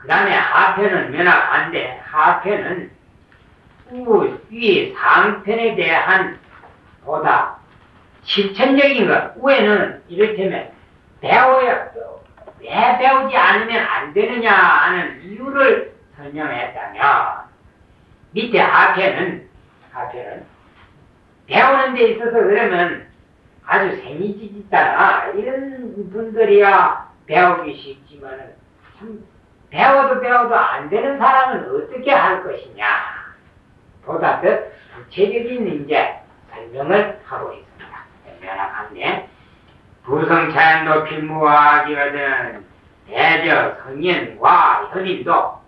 그 다음에 하편은 면학한데, 하편은 위 상편에 대한 보다 실천적인 것. 우에는 이를테면 배워야, 왜 배우지 않으면 안 되느냐 하는 이유를 설명했다면, 밑에 하편은 배우는 데 있어서 그러면 아주 생이지짓다나 이런 분들이야 배우기 쉽지만은 참 배워도 안 되는 사람은 어떻게 할 것이냐 보다 더 구체적인 이제 설명을 하고 있습니다. 면학한데 부성차연도 필무화하기거든 대저 성현과 현인도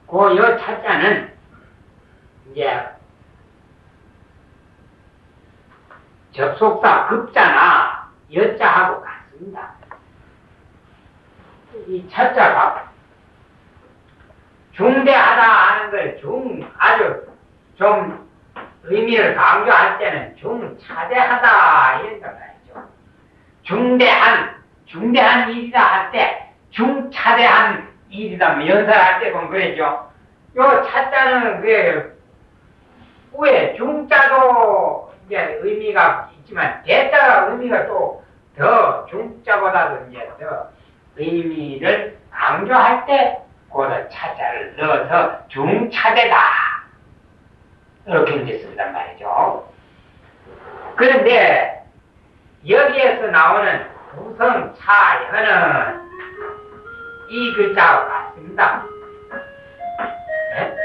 그 요 차자는 이제 접속사 급자나 여자하고 같습니다. 이 차자가 중대하다 하는 걸 아주 좀 의미를 강조할 때는 중차대하다 이런 거 말이죠. 중대한 일이다 할 때 중차대한 일이다 연설할 때 보면 그랬죠. 요 차자는 왜 중자도 이제 의미가 있지만 대자가 의미가 또 더 중자보다도 이제 더 의미를 강조할 때 거기다 차자를 넣어서 중차대다 이렇게 이제 쓰단 말이죠. 그런데 여기에서 나오는 부성차현은 이 글자와 같습니다. 네?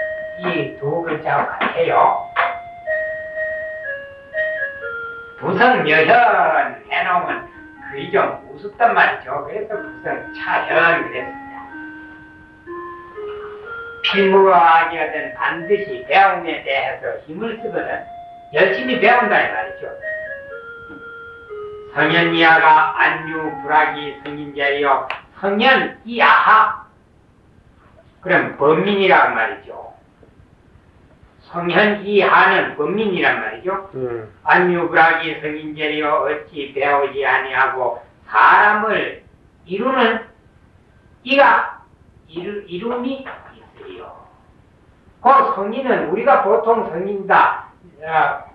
이 두 글자와 같아요. 부성여현 해놓으면 그이 좀 우습단 말이죠. 그래서 부성차현 그랬습니다. 필무하기거든 반드시 배움에 대해서 힘을 쓰거든 열심히 배운다 이 말이죠. 성현이하가 안유 불학이 성인자리요 성현이하하 그럼 범민이란 말이죠. 성현이하는 범민이란 말이죠. 안유불학이 성인제리요 어찌 배우지 아니하고 사람을 이루는 이가 이름이 있으리요. 그 성인은 우리가 보통 성인이다.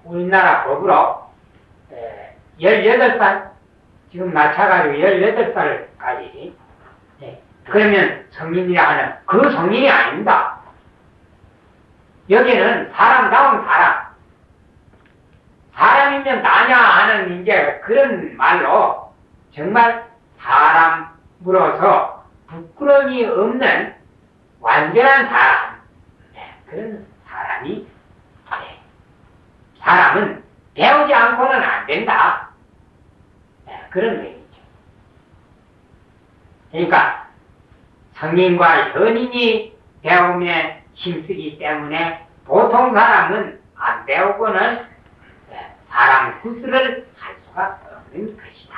우리나라 법으로 18살 지금 낮춰가지고 18살까지 그러면 성인이라 하는 그 성인이 아닙니다. 여기는 사람다운 사람이면 나냐 하는 이제 그런 말로 정말 사람으로서 부끄러움이 없는 완전한 사람 그런 사람이 사람은 배우지 않고는 안 된다 그런 의미죠. 그러니까 성인과 현인이 배움에 힘쓰기 때문에 보통 사람은 안 배우고는 사람 구술을 할 수가 없는 것이다.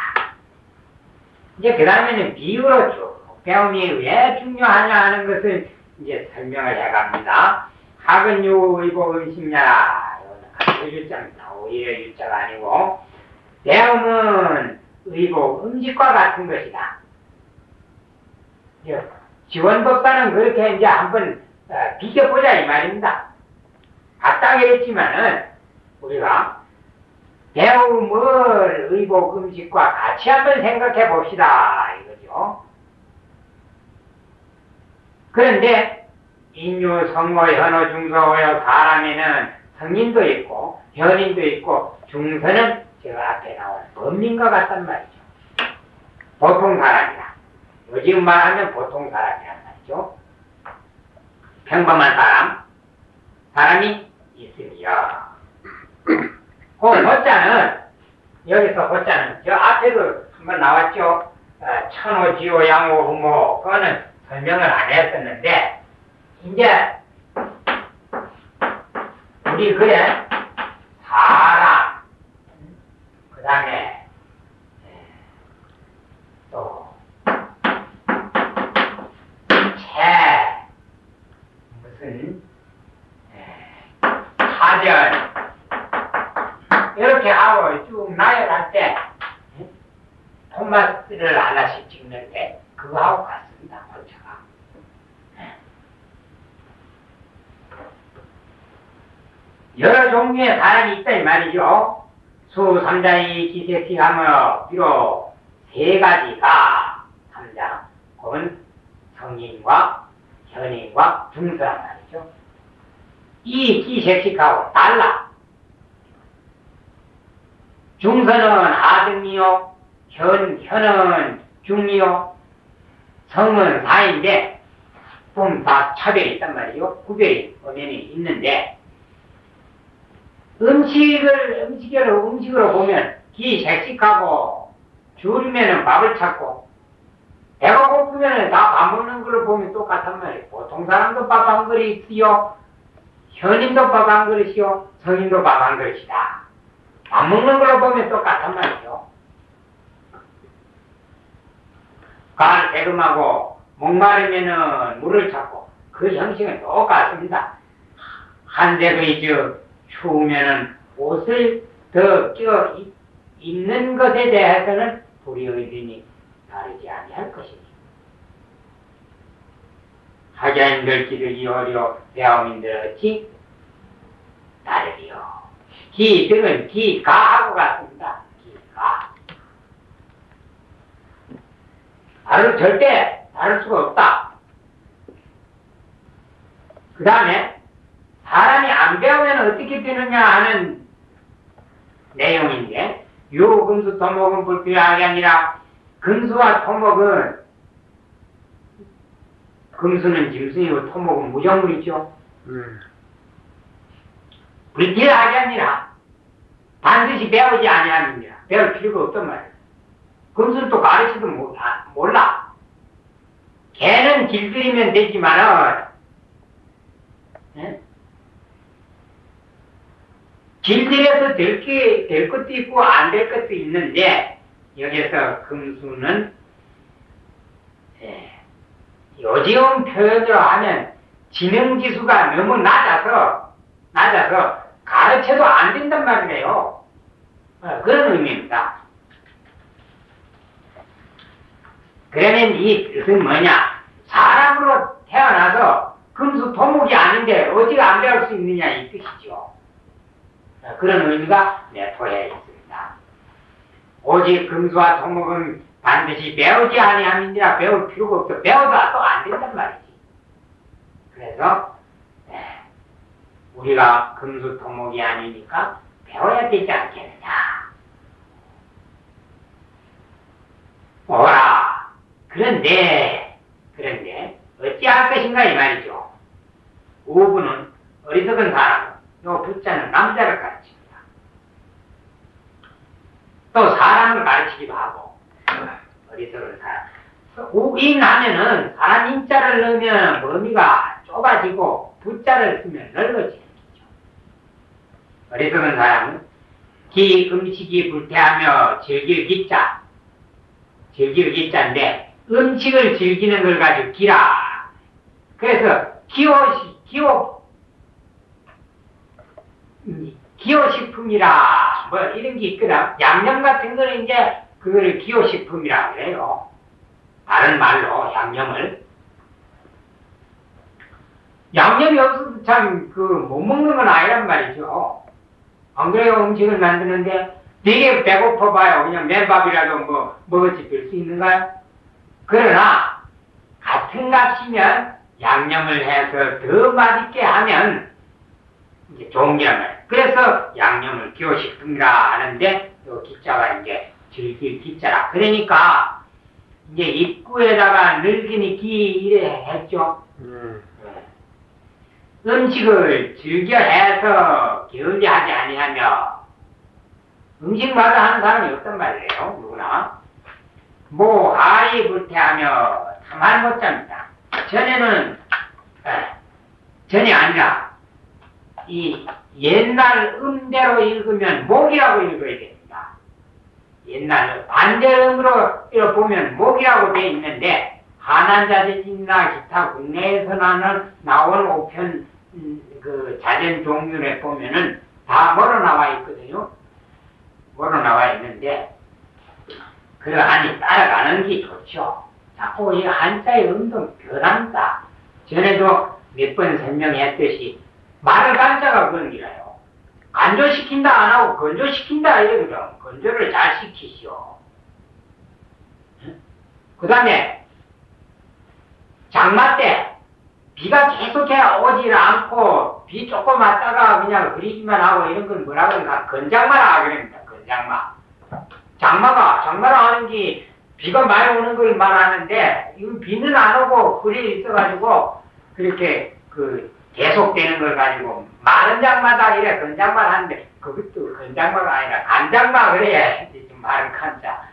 이제 그 다음에는 비유로 쭉 배움이 왜 중요하냐 하는 것을 이제 설명을 해갑니다. 학은유 의복 음식냐라. 이거는 유자입니다. 오히려 유자가 아니고 배움은 의복 음식과 같은 것이다. 지원법과는 그렇게 이제 한번 비교보자 이 말입니다. 같다고 했지만은 우리가 배움을 의복 음식과 같이 한번 생각해 봅시다 이거죠. 그런데 인유 성호 현호 중소호여 사람에는 성인도 있고 현인도 있고 중서는 저 앞에 나온 범민과 같단 말이죠. 보통 사람이다. 요즘 말하면 보통 사람이란 말이죠. 평범한 사람이 있으리요. 그 호자는 여기서 호자는 저 앞에도 한번 나왔죠. 천호지호 양호 후모 그거는 설명을 안 했었는데 이제 우리 그래 사람 그 다음에 또 무슨 사전 이렇게 하고 쭉 나열할 때 토마스를 하나씩 찍는데 그거하고 같습니다. 고차가. 여러 종류의 사람이 있다 이 말이죠. 수삼자의 기색시하며 비록 세 가지가 삼자, 그건 성인과 현인과 중서란 말이죠. 이 기색식하고 달라. 중서는 하등이요, 현은 중이요, 성은 사인데 좀 다 차별이 있단 말이요. 구별이 엄연히 있는데 음식으로 보면 기색식하고 줄이면은 밥을 찾고 배가 고프면은 다 밥 먹는 걸로 보면 똑같단 말이에요. 보통 사람도 밥 한 그릇이요, 현인도 밥 한 그릇이요, 성인도 밥 한 그릇이다. 밥 먹는 걸로 보면 똑같단 말이죠. 간 대금하고 목마르면은 물을 찾고 그 형식은 똑같습니다. 한데 추우면은 옷을 더 껴 입는 것에 대해서는 불의의빈이 다르지 아니할 것이니 학야인들끼리 어려 배움인들 어찌 다르리요. 기들은 기가하고 같습니다. 기가 절대 다를 수가 없다. 그 다음에 사람이 안 배우면 어떻게 되느냐 하는 내용인데, 금수 토목은 불필요하게 아니라 금수와 토목은, 금수는 짐승이고 토목은 무정물이죠. 불필요하게 아니라 반드시 배우지 아니합니다. 배울 필요가 없단 말이에요. 금수는 또 가르쳐도 몰라. 개는 길들이면 되지만은 길들여서 될 것도 있고 안 될 것도 있는데, 여기서 금수는 요지음 표현으로 하면 지능지수가 너무 낮아서 가르쳐도 안 된단 말이에요. 그런 의미입니다. 그러면 이 뜻은 뭐냐? 사람으로 태어나서 금수 토목이 아닌데 어찌 안 배울 수 있느냐 이 뜻이죠. 그런 의미가 내포해 있습니다. 오직 금수와 토목은 반드시 배우지 아니함이니라 배울 필요가 없어. 배워도 또 안 된단 말이지. 그래서 우리가 금수 토목이 아니니까 배워야 되지 않겠느냐. 오라. 그런데 어찌할 것인가 이 말이죠. 우부는 어리석은 사람은 요 부자는 남자를 가르칩니다. 또 사람을 가르치기도 하고 어리석은 사람. 우인 하면은 사람 인자를 넣으면 범위가 좁아지고 부자를 쓰면 넓어지는 거죠. 어리석은 사람은 음식이 불태하며 즐길 기자인데 음식을 즐기는 걸 가지고 기라. 그래서 기호식품이라 뭐 이런 게 있거든. 양념 같은 거는 이제 그거를 기호식품이라고 그래요. 다른 말로 양념이 없어도 참 못 먹는 건 아니란 말이죠. 안 그래요? 음식을 만드는데 되게 배고파 봐요. 그냥 맨밥이라도 뭐 먹었지 될 수 있는가요? 그러나 같은 값이면 양념을 해서 더 맛있게 하면 이제 좋은 게란 말이에요. 그래서 양념을 기호식품이라 하는데 요 기자가 이제 즐길 기자라. 그러니까 이제 입구에다가 늙은이 기 이래 했죠. 음식을 즐겨 해서 게을리하지 아니하며 음식마다 하는 사람이 없단 말이에요. 누구나. 하리 불태하며 탐할 못 잡니다. 전이 아니라 이 옛날 음대로 읽으면 목이라고 읽어야 됩니다. 옛날 반대음으로 보면 목이라고 되어 있는데 한한자전이나 기타 국내에서 나온 우편 그 자전 종류에 보면은 다 뭐로 나와 있거든요. 뭐로 나와 있는데 그러하니 따라가는 게 좋죠. 자꾸 이 한자의 음도 변한다. 전에도 몇 번 설명했듯이 말을 간자가 그런 기라요. 간조시킨다 안 하고 건조시킨다 이러거든. 건조를 잘 시키시오. 그 다음에 장마 때 비가 계속해 오질 않고 비 조금 왔다가 그냥 흐리기만 하고 이런 건 뭐라 그러나 건장마라 그럽니다. 건장마. 장마라 하는 게 비가 많이 오는 걸 말하는데 이 비는 안 오고 흐리 있어가지고 그렇게 계속되는 걸 가지고 마른 장마다 이래 건장마를 하는데 그것도 건장마가 아니라 간장마 그래야 좀 말은 간자.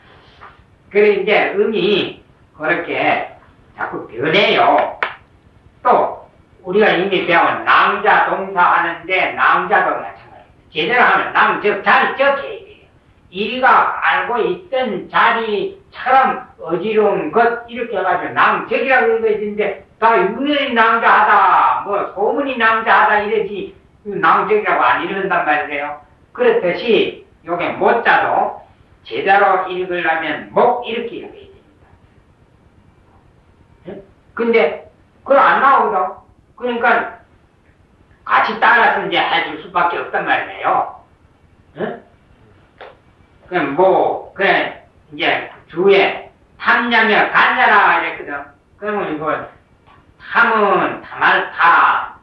그래 이제 음이 그렇게 자꾸 변해요. 또 우리가 이미 배운 낭자 동사 하는데 낭자도 마찬가지입니다. 제대로 하면 자리 적해야 돼요. 이리가 알고 있던 자리처럼 어지러운 것 이렇게 해가지고 낭적이라고 읽어지는데 다 유연히 낭자하다 뭐 소문이 낭자하다 이러지 낭적이라고 안 읽는단 말이에요. 그렇듯이 요게 모자도 제대로 읽으려면 목 이렇게 읽어야 됩니다. 근데 그걸 안 나오거든. 그러니까 같이 따라서 이제 해줄 수밖에 없단 말이에요. 그래 이제 주에 탐냐며 간자라 이랬거든. 그러면 이거 탐은 탐할타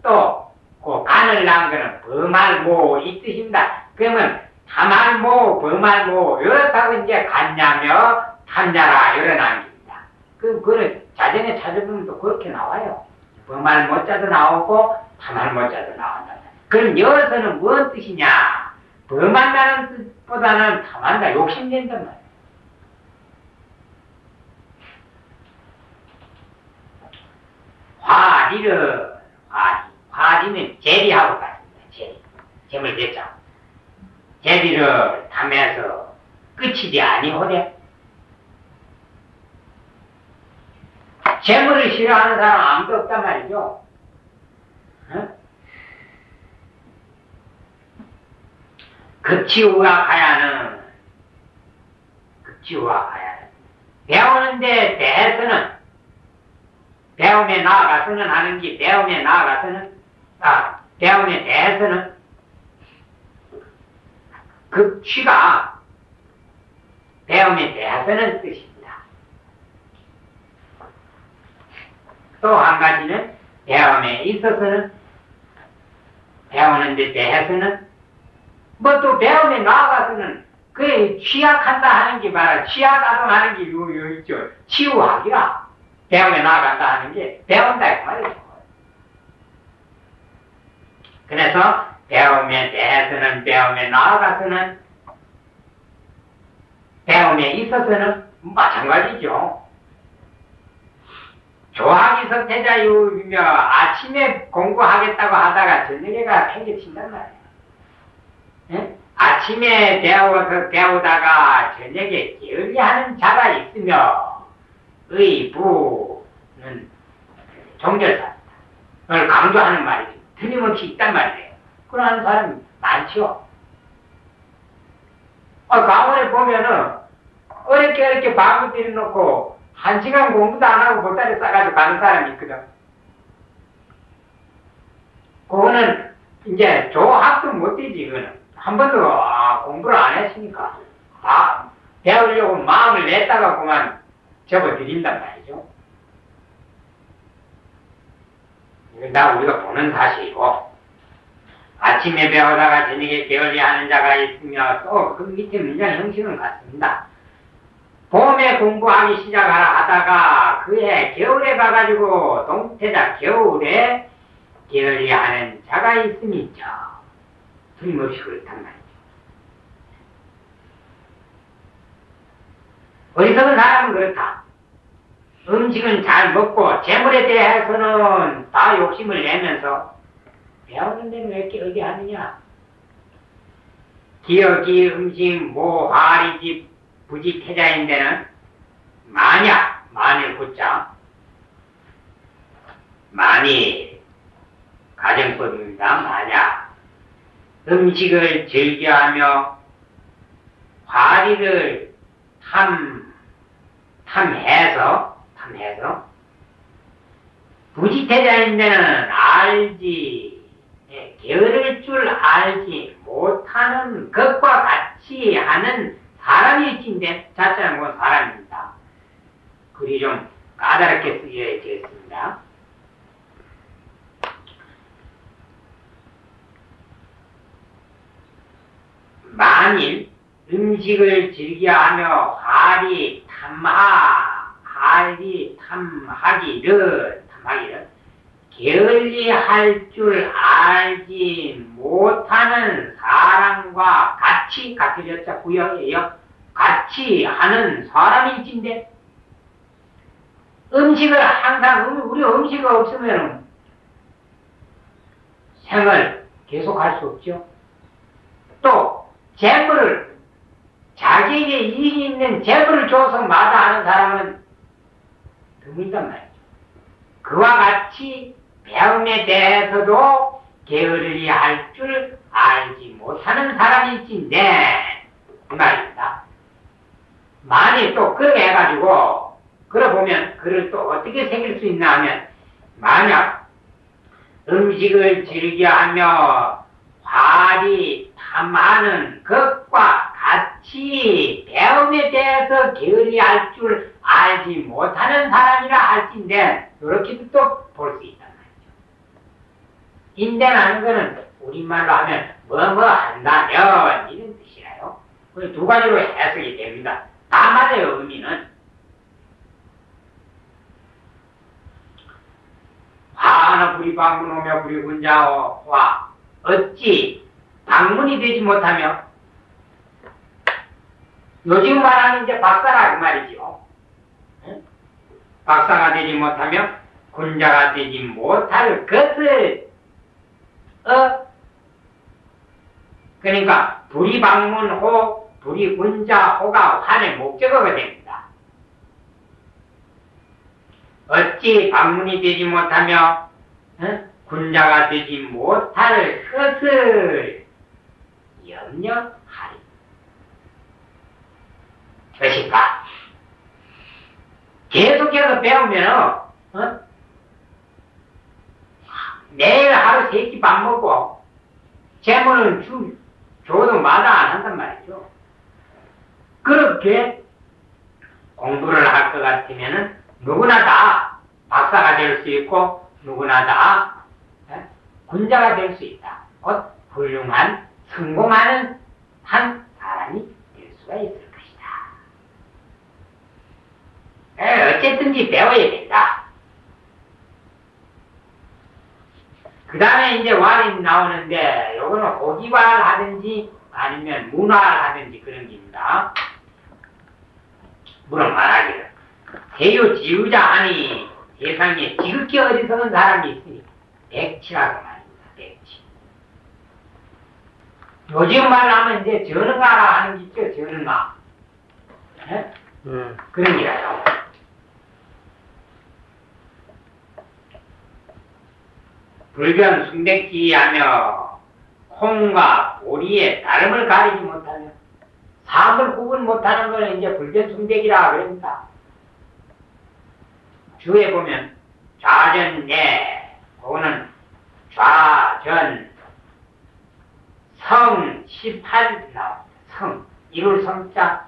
또 그 간을 난 거는 범할모 이 뜻입니다. 그러면 탐할모 범할모 이렇다고 이제 간냐며 탐냐라 이런 안깁니다. 그거를 자전에 찾아보면 또 그렇게 나와요. 범할모자도 나오고 탐할모자도 나온다. 그럼 여기서는 무슨 뜻이냐? 범한다는 뜻보다는 탐한다, 욕심낸단 말이에요. 화리는 제리하고 같습니다. 제리. 재물 됐죠. 제리를 탐해서 끝이지 아니오래. 재물을 싫어하는 사람 아무도 없단 말이죠. 급치우악하야는 배우는데 대해서는 배움에 나아가서는 하는 게 배움에 대해서는 급취가 배움에 대해서는 뜻입니다. 또 한 가지는 배움에 있어서는 배우는데 대해서는 뭐 또 배움에 나아가서는 그 취약한다 하는 게 말이야. 취약아동하는 게 요 있죠. 치유하기라. 배움에 나아간다 하는 게 배운다 그 말이죠. 그래서 배움에 대해서는 배움에 나아가서는 배움에 있어서는 마찬가지죠. 조학이 석태자유며 아침에 공부하겠다고 하다가 저녁에가 팽개친단 말이에요. 예? 아침에 배우다가 저녁에 게을리하는 자가 있으며 의부는 종결사입니다. 그걸 강조하는 말이죠. 틀림없이 있단 말이에요. 그런 사람이 많죠. 강원에 보면은 어렵게 방구 때려놓고 1시간 공부도 안 하고 보따리 싸가지고 가는 사람이 있거든. 그거는 이제 조학도 못 되지, 이거는. 한 번도 공부를 안 했으니까 배우려고 마음을 냈다가 그만 접어드린단 말이죠. 이건 다 우리가 보는 사실이고 아침에 배우다가 저녁에 게을리하는 자가 있으며 또 그 밑에 문장 형식은 같습니다. 봄에 공부하기 시작하라 하다가 그해 겨울에 가가지고 동태자 겨울에 게을리하는 자가 있음이죠. 틀림없이 그렇단 말이죠. 어리석은 사람은 그렇다. 음식은 잘 먹고 재물에 대해서는 다 욕심을 내면서 배우는 데는 왜 이렇게 어디 하느냐. 기억이 음식 모하리집 부지태자인 데는 만일 붙자 만일 가정법입니다. 만약 음식을 즐겨하며 화리를 탐해서 부지태자인 데는 알지, 게으를 줄 알지 못하는 것과 같이 하는 사람이 있긴데, 자자는 건 사람입니다. 글이 좀 까다롭게 쓰여야 되겠습니다. 만일 음식을 즐겨하며 탐하기를 게을리 할 줄 알지 못하는 사람과 같이 자 구역이에요. 같이 하는 사람이 있긴데, 음식을 항상 우리 음식이 없으면 생을 계속할 수 없죠. 또 재물을 자기에게 이익이 있는 재물을 줘서 마다하는 사람은 드물단 말이죠. 그와 같이 배움에 대해서도 게으르리 할 줄 알지 못하는 사람이 있긴데 이 말입니다. 만일 또 그렇게 해가지고 그러보면 그를 또 어떻게 새길 수 있나 하면, 만약 음식을 즐겨하며 탐하는 것과 같이 배움에 대해서 게으리 할 줄 알지 못하는 사람이라 할진데, 이렇게도 또 볼 수 있단 말이죠. 인대라는 거는 우리말로 하면 뭐뭐 한다면 이런 뜻이라요. 두 가지로 해석이 됩니다. 다 맞아요, 의미는. 화하나 불이 방문오며 불이 군자와 어찌 방문이 되지 못하며, 요즘 말하는 이제 박사라 그 말이죠. 박사가 되지 못하며 군자가 되지 못할 것을 그러니까 불이 방문호 불이 군자호가 환의 목적어가 됩니다. 어찌 방문이 되지 못하며 군자가 되지 못할 것을 염려하리 것인가? 계속해서 배우면 매일 하루 3끼 밥 먹고 재물은 줘도 마다 안 한단 말이죠. 그렇게 공부를 할 것 같으면은 누구나 다 박사가 될 수 있고 누구나 다 군자가 될 수 있다. 곧 훌륭한 성공하는 한 사람이 될 수가 있을 것이다. 어쨌든지 배워야 된다. 그 다음에 이제 왈이 나오는데, 요거는 호기왈 하든지 아니면 문활 하든지 그런 겁니다. 물론 말하기를 대유 지우자 하니 세상에 지극히 어리석은 사람이 있으니 백치라고 말입니다. 백치. 요즘 말로 하면 이제 전응가라 하는 게 있죠. 전응가. 그런 게라요. 불변 숭백지하며 콩과 보리의 다름을 가리지 못하며 사업을 구분 못하는 것은 이제 불변 숭백이라 그럽니다. 주에 보면 좌전내, 그거는 좌전 성 18 나옵니다. 성, 이룰 성자,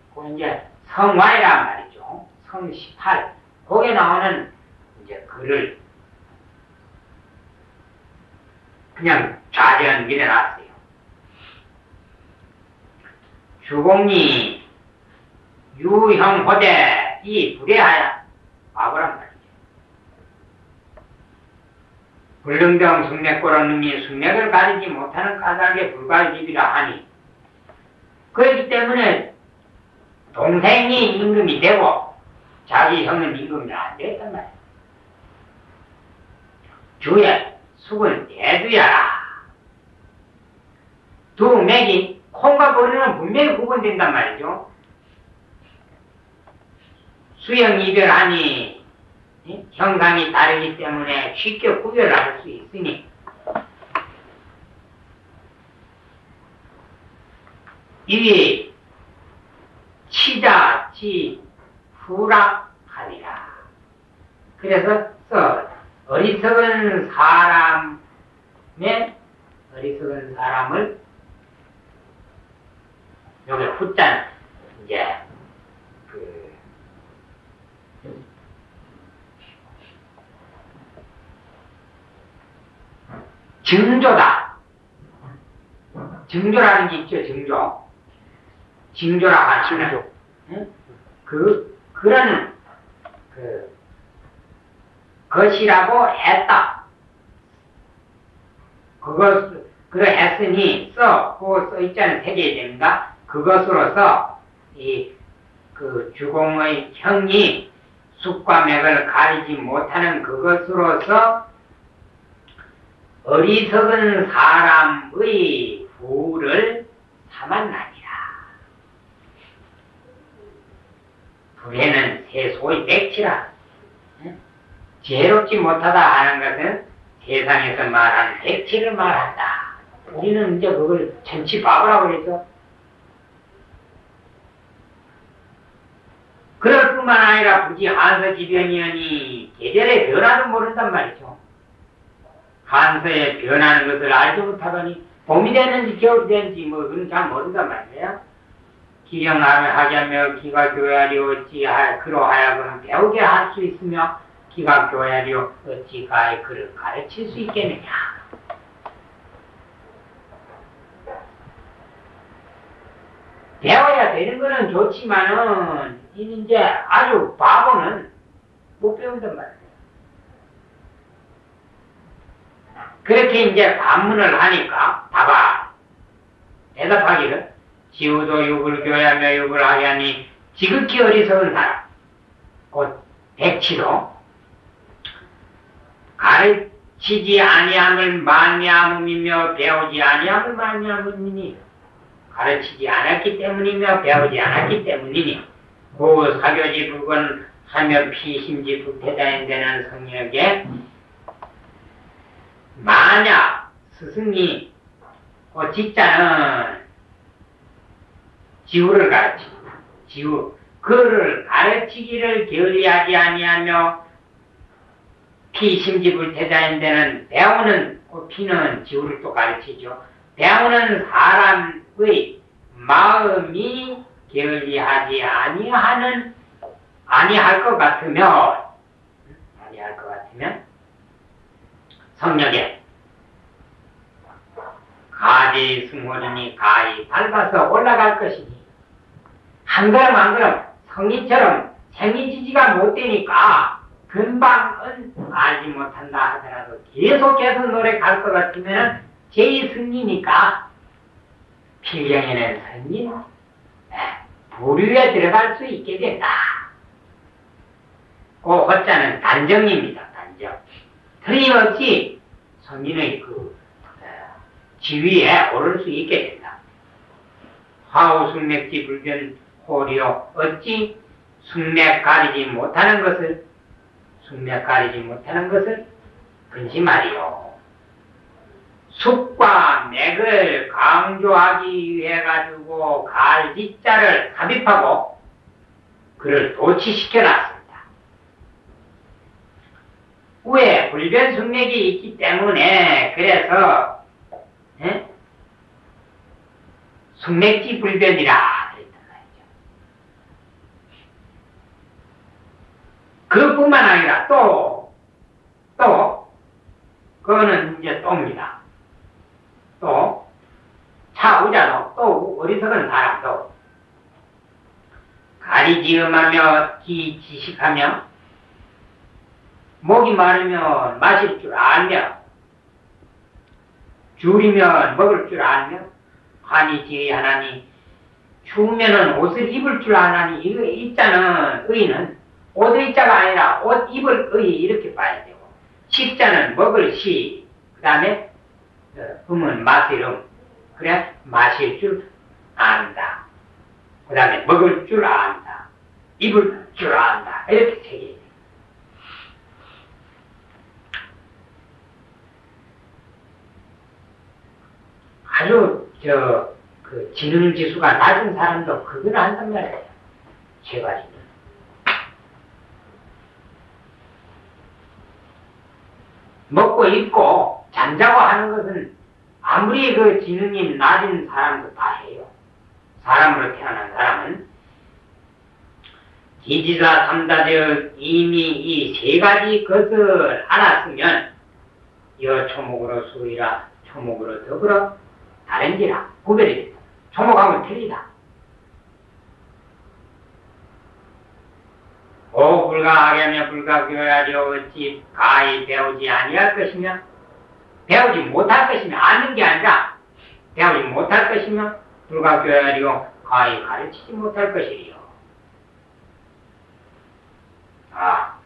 그건 이제 성화이란 말이죠. 성 18. 거기에 나오는 이제 글을 그냥 좌전 밀어놨어요. 주공리 유형호대 이 불의하야 바보란 말이죠. 불능등 숙맥고란 놈이 숙맥을 가리지 못하는 까닭에 불가지비라 하니, 그렇기 때문에 동생이 임금이 되고 자기 형은 임금이 안 됐단 말이에요. 주에 숙을 대두야라. 두 맥이 콩과 보리는 분명히 구분된단 말이죠. 수형 이별하니 형상이 다르기 때문에 쉽게 구별할 수 있으니, 이 치자, 치, 투락하니라. 그래서 어리석은 사람의 어리석은 사람을 여기 후자는 이제 증조다. 증조라는 게 있죠, 증조. 징조라고 하는 증조. 응? 그런 것이라고 했다. 그거 했으니 써 있자는 세 개의 됩니다. 그것으로서 주공의 형이 숫과 맥을 가리지 못하는 그것으로서 어리석은 사람의 부를 삼았나니라. 부에는 세소의 백치라. 지혜롭지 못하다 하는 것은 세상에서 말하는 백치를 말한다. 우리는 이제 그걸 천치바보라고 그러죠. 그럴 뿐만 아니라 굳이 한서지변이니 계절의 변화도 모른단 말이죠. 한서에 변하는 것을 알지 못하더니 봄이 됐는지 겨울이 됐는지 그건 잘 모른단 말이에요. 기경하게 하며 기가 교야리 어찌 그러하여금 배우게 할 수 있으며 기가 교야리 어찌 그를 가르칠 수 있겠느냐. 배워야 되는 거는 좋지만은 이제 아주 바보는 못 배운단 말이에요. 그렇게 이제 반문을 하니까 대답하기를 지우도 욕을 교야며 욕을 하게 하니 지극히 어리석은 사람 곧 백치도 가르치지 아니함을 만미함이며 배우지 아니함을 만미함이니 가르치지 않았기 때문이며 배우지 않았기 때문이니 그 사교지 북은 하며 피심지 북태자인 되는 성령에게 만약 스승이 직자는 지우를 가르칩니다. 그를 가르치기를 결의하지 아니하며 피심지 불태자인 데는 배우는 피는 지우를 또 가르치죠. 배우는 사람의 마음이 결의하지 아니할 것 같으면 성령에 가지 승호전이 가히 밟아서 올라갈 것이니 한 걸음 한 걸음 성리처럼 생리지지가 못 되니까 금방은 알지 못한다 하더라도 계속해서 노력할 것 같으면 제2승리니까 필경에는 승리 부류에 들어갈 수 있게 된다. 그 호자는 단정입니다. 단정. 틀림없이 성인의 지위에 오를 수 있게 된다. 화우 숙맥지 불변 호리오 어찌 숙맥 가리지 못하는 것을 근심하리요. 숙과 맥을 강조하기 위해 가지고 갈지자를 삽입하고 그를 도치시켜 놨습니다. 위에 불변 숙맥이 있기 때문에 그래서 숙맥지 불변이라 그랬단 말이죠. 그뿐만 아니라 또 그거는 이제 또입니다. 또 차우자도 또 어리석은 사람도 가리지음하며 지식하며 목이 마르면 마실 줄 알며 줄이면 먹을 줄 알며 환히 지혜하나니 추우면은 옷을 입을 줄 아나니 이거 입자는 의는 옷의 입자가 아니라 옷 입을 의 이렇게 봐야 되고 식자는 먹을 시 그 다음에 음은 마실 그래 마실 줄 안다. 그 다음에 먹을 줄 안다. 입을 줄 안다. 이렇게 세 개. 아주 지능 지수가 낮은 사람도 그걸 한단 말이에요. 세 가지는. 먹고 입고 잠자고 하는 것은 아무리 그 지능이 낮은 사람도 다 해요. 사람으로 태어난 사람은 지지사 삼다되어 이미 이 세 가지 것을 알았으면 여 초목으로 수이라 초목으로 더불어 다른지라 구별이 된다. 초목하고는 틀리다. 불가하게 하며 불가교하려 어찌 가히 배우지 아니할 것이며 배우지 못할 것이며 아는 게 아니라 배우지 못할 것이며 불가교하려 가히 가르치지 못할 것이요.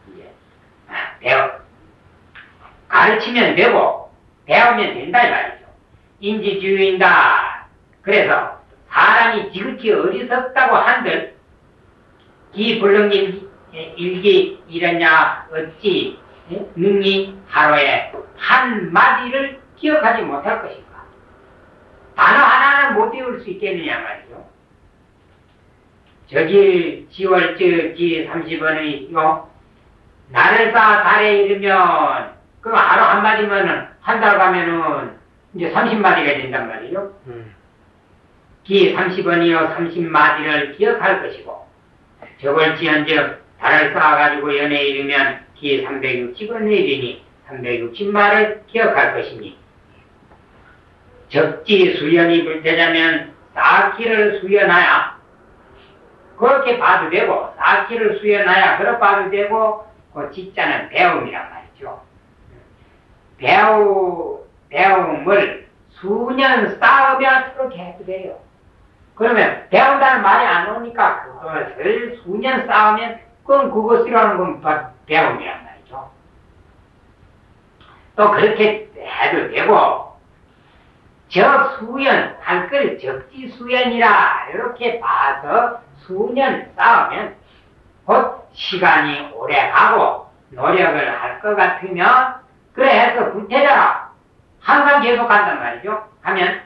이제 가르치면 되고 배우면 된다 이 말이죠. 인지주의인다. 그래서 사람이 지극히 어리석다고 한들 기불능인 일기 이러냐 어찌 능히 하루에 한 마디를 기억하지 못할 것인가. 단어 하나는 못 외울 수 있겠느냐 말이죠. 저기 10월 기 30원의 나를 쌓아 달에 이르면 그럼 하루 한 마디면은 한 달 가면은 이제 30마디가 된단 말이죠. 기 30원이요 30마디를 기억할 것이고 저걸 지은즉 달을 쌓아가지고 연에 이르면 기 360원에 이르니 360마를 기억할 것이니 적지 수연이 불태자면 쌓기를 수연하야 그렇게 봐도 되고 쌓기를 수연하야 그렇게 봐도 되고 그 지자는 배움이란 말이죠. 배움을 수년 쌓으면 그렇게 해도 돼요. 그러면 배운다는 말이 안 오니까 그것을 수년 쌓으면 그건 그것이라는 건 배움이란 말이죠. 또 그렇게 해도 되고 저 수연 할 걸 적지수연이라 이렇게 봐서 수년 쌓으면 곧 시간이 오래 가고 노력을 할 것 같으면 그래 해서 불태자라 항상 계속 간단 말이죠. 하면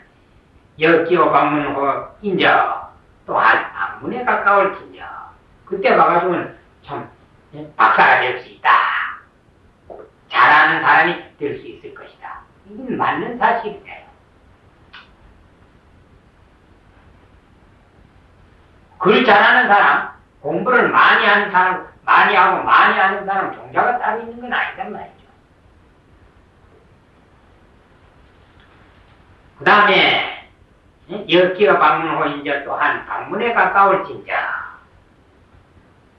역기호 방문호 인자 또한 방문에 가까울 진자 그때 가가지고는 참 박사가 될 수 있다. 잘하는 사람이 될 수 있을 것이다. 이건 맞는 사실이에요. 글 잘하는 사람, 공부를 많이 하는 사람, 많이 하고 많이 하는 사람 종자가 따로 있는 건 아니단 말이죠. 그 다음에 역기어 방문호 인자 또한 방문에 가까울 진자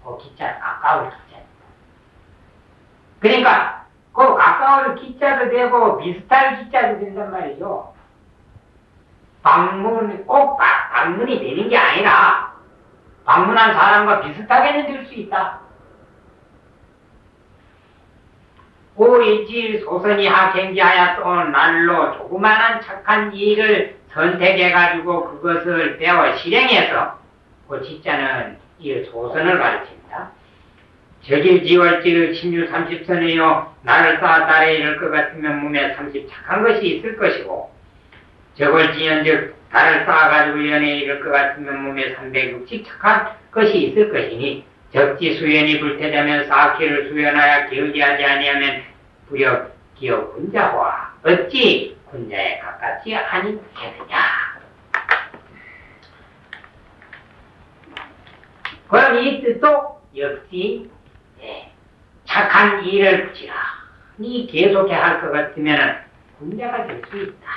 그 기자 가까울 기자입니다. 그러니까 그 가까울 기자도 되고 비슷할 기자도 된단 말이죠. 방문 꼭 방문이 되는 게 아니라 방문한 사람과 비슷하게는 될 수 있다. 오이지 소선이 하경기하여 또 날로 조그마한 착한 일을 선택해가지고 그것을 배워 실행해서 그 지자는 이 소선을 가르칩니다. 저길 지월지 16, 30선이요 나를 쌓아 달에 이를 것 같으면 몸에 30 착한 것이 있을 것이고 저걸 지연즉 달을 쌓아가지고 연에 이를 것 같으면 몸에 360 착한 것이 있을 것이니 적지 수연이 불태자면 쌓기를 수연하여 기울기하지 아니하면 부력 기어 군자와 어찌 군자에 가깝지 아니겠느냐. 그럼 이 뜻도 역시 착한 일을 부지런히 계속해 할 것 같으면 군자가 될 수 있다.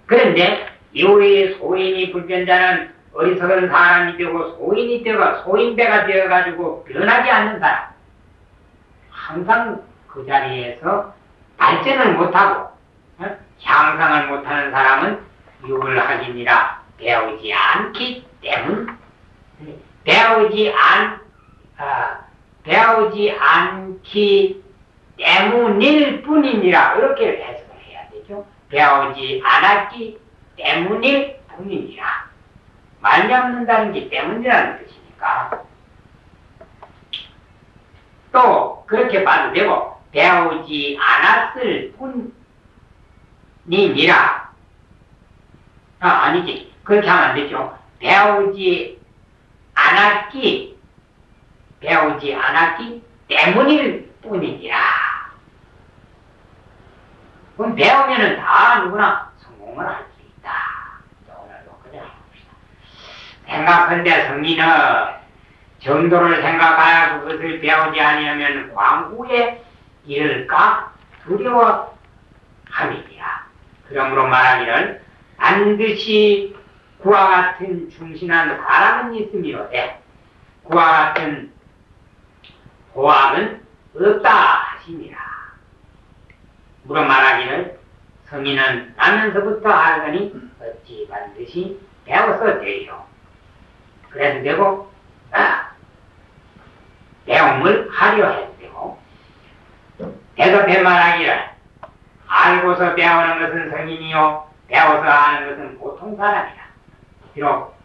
그런데 이후에 소인이 불변자는 어리석은 사람이 되고 소인이 되고 소인배가 되어가지고 변하지 않는 사람 항상 그 자리에서 발전을 못하고 향상을 못하는 사람은 유불하기니라 배우지 않기 때문 배우지 않기 때문일 뿐이니라 이렇게 해석을 해야 되죠. 배우지 않았기 때문일 뿐이니라 말 잡는다는 게 때문이라는 뜻이니까 또 그렇게 봐도 되고 배우지 않았을 뿐이니라 아니지 그렇게 하면 안 되죠. 배우지 않았기 때문일 뿐이니라 그럼 배우면은 다 누구나 성공을 할 수 있다. 오늘도 그래 봅시다. 생각한데 성인은 정도를 생각하여 그것을 배우지 아니하면 광후에 이를까 두려워함이니라. 그러므로 말하기를 반드시 그와 같은 충신한 사람은 있음이로되 그와 같은 보학은 없다 하시니라. 물어 말하기를 성인은 나면서부터 하더니 어찌 반드시 배워서 되리요. 그래도 되고 배움을 하려 해도 되고 대답해 말하기를 알고서 배우는 것은 성인이요 배워서 아는 것은 보통 사람이라. 비록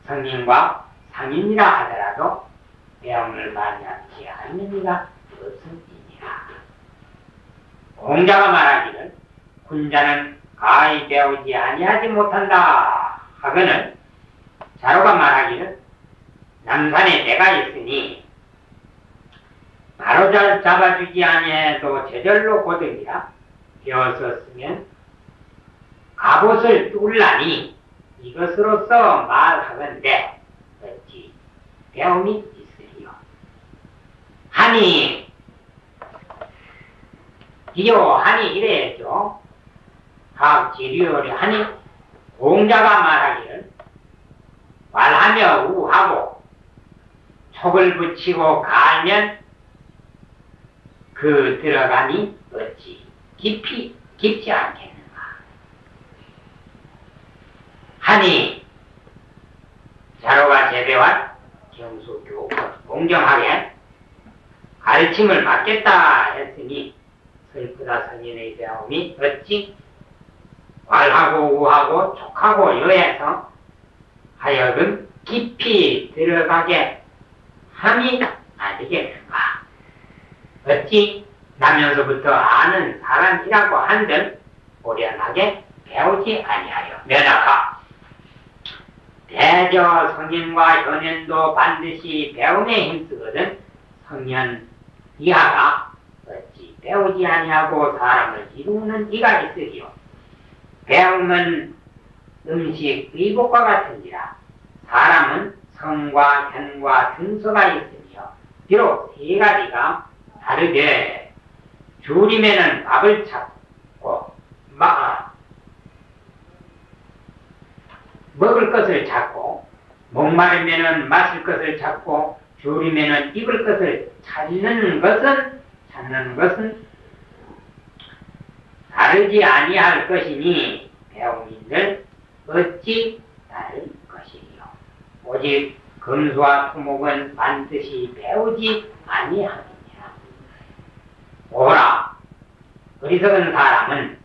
성인과 상인이라 하더라도 배움을 많이 하지 않는 이가 없음이니라. 공자가 말하기를 군자는 가히 배우지 아니하지 못한다 하거늘 자로가 말하기를 남산에 내가 있으니 바로 잘 잡아주지 아니해도 제절로 고등이라. 배웠었으면 갑옷을 뚫라니 이것으로서 말하건대 어찌 배움이 있으리요. 하니 이래야죠. 각지리얼이 하니 공자가 말하기를 말하며 우하고 촉을 붙이고 갈면 그 들어가니 어찌 깊지 않겠는가. 하니 자로가 제배와 경수교 공정하게 가르침을 받겠다 했으니 슬프다 선인의 배움이 어찌 괄하고 우하고 촉하고 여해서 하여금 깊이 들어가게 함이 아니겠는가. 어찌 나면서부터 아는 사람이라고 한들 오련하게 배우지 아니하여 면하가 대저 성인과 현현도 반드시 배움에 힘쓰거든 성년 이하가 어찌 배우지 아니하고 사람을 이루는 이가 있으리요. 배움은 음식 의복과 같은지라 사람은 성과 현과 등소가 있으며 비록 세 가지가 다르게 줄이면은 밥을 찾고 먹을 것을 찾고 목마르면은 마실 것을 찾고 줄이면은 입을 것을 찾는 것은 다르지 아니할 것이니 배움인들 어찌 다를 것이요. 오직 금수와 토목은 반드시 배우지 아니하느니라. 오라 어리석은 사람은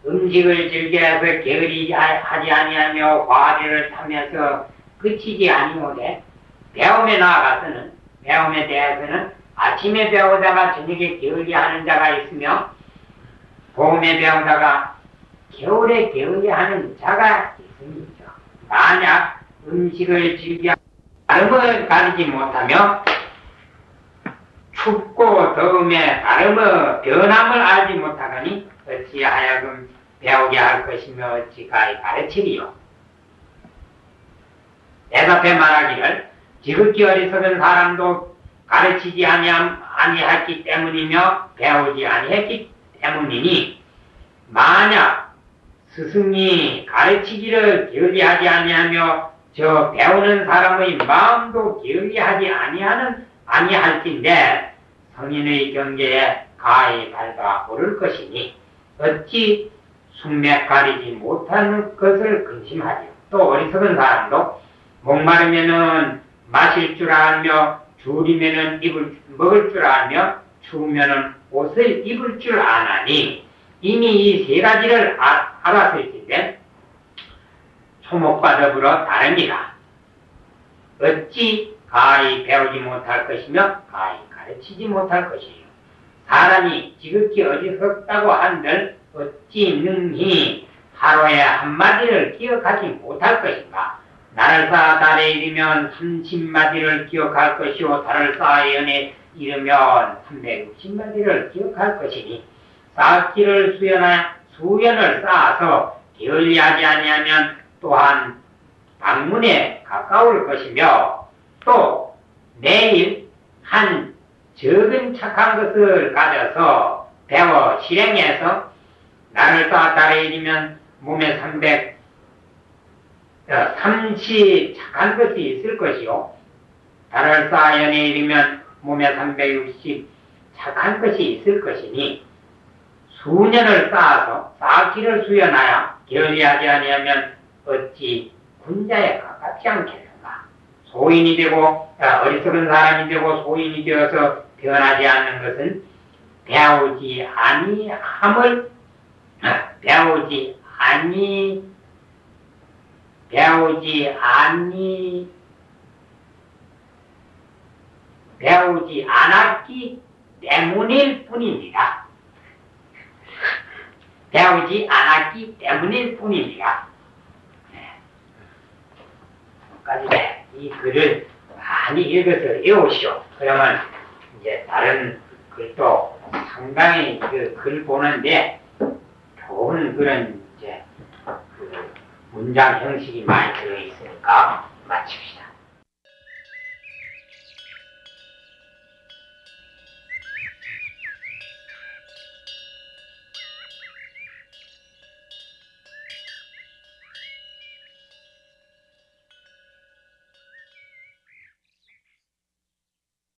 음식을 즐겨서 게으르지 하지 아니하며 과제를 타면서 그치지 아니오되 배움에 나아가서는 배움에 대해서는 아침에 배우다가 저녁에 게을리하는 자가 있으며 봄에 배우다가 겨울에 게을리하는 자가 있습니다. 만약 음식을 즐겨 발음을 가리지 못하며 춥고 더움에 발음의 변함을 알지 못하거니 어찌하여금 배우게 할 것이며 어찌 가르치리요. 대답해 말하기를 지극히 어리석은 사람도 가르치지 아니했기 때문이며 배우지 아니했기 때문이니 만약 스승이 가르치기를 게을리하지 아니하며 저 배우는 사람의 마음도 게을리하지 아니할진데 성인의 경계에 가히 밟아 오를 것이니 어찌 숙맥 가리지 못하는 것을 근심하리요. 또 어리석은 사람도 목마르면은 마실 줄 알며 줄이면은 먹을 줄 알며 추우면은 옷을 입을 줄 아나니 이미 이 세 가지를 알았을 텐데 초목과 더불어 다릅니다. 어찌 가히 배우지 못할 것이며 가히 가르치지 못할 것이요. 사람이 지극히 어리석다고 한들 어찌 능히 하루에 한마디를 기억하지 못할 것인가. 나를 쌓아 달에 이르면 30마디를 기억할 것이요 달을 쌓아 연에 이르면 360마디를 기억할 것이니 쌓기를 수연을 쌓아서 게을리하지 아니하면 또한 방문에 가까울 것이며 또 매일 한 적은 착한 것을 가져서 배워 실행해서 나를 쌓았다를 이르면 몸에 330 착한 것이 있을 것이요 나를 쌓아 연에 이르면 몸에 360 착한 것이 있을 것이니 수년을 쌓아서 쌓기를 수연하여 게을리하지 아니하면 어찌 군자에 가깝지 않겠는가. 소인이 되고 어리석은 사람이 되고 소인이 되어서 변하지 않는 것은 배우지 아니함을 배우지 않았기 때문일 뿐입니다. 배우지 않았기 때문일 뿐입니다. 이 글을 많이 읽어서 외우시오. 그러면 이제 다른 글도 상당히 그 글 보는데 좋은 그런 이제 그 문장 형식이 많이 들어있으니까 마칩시다.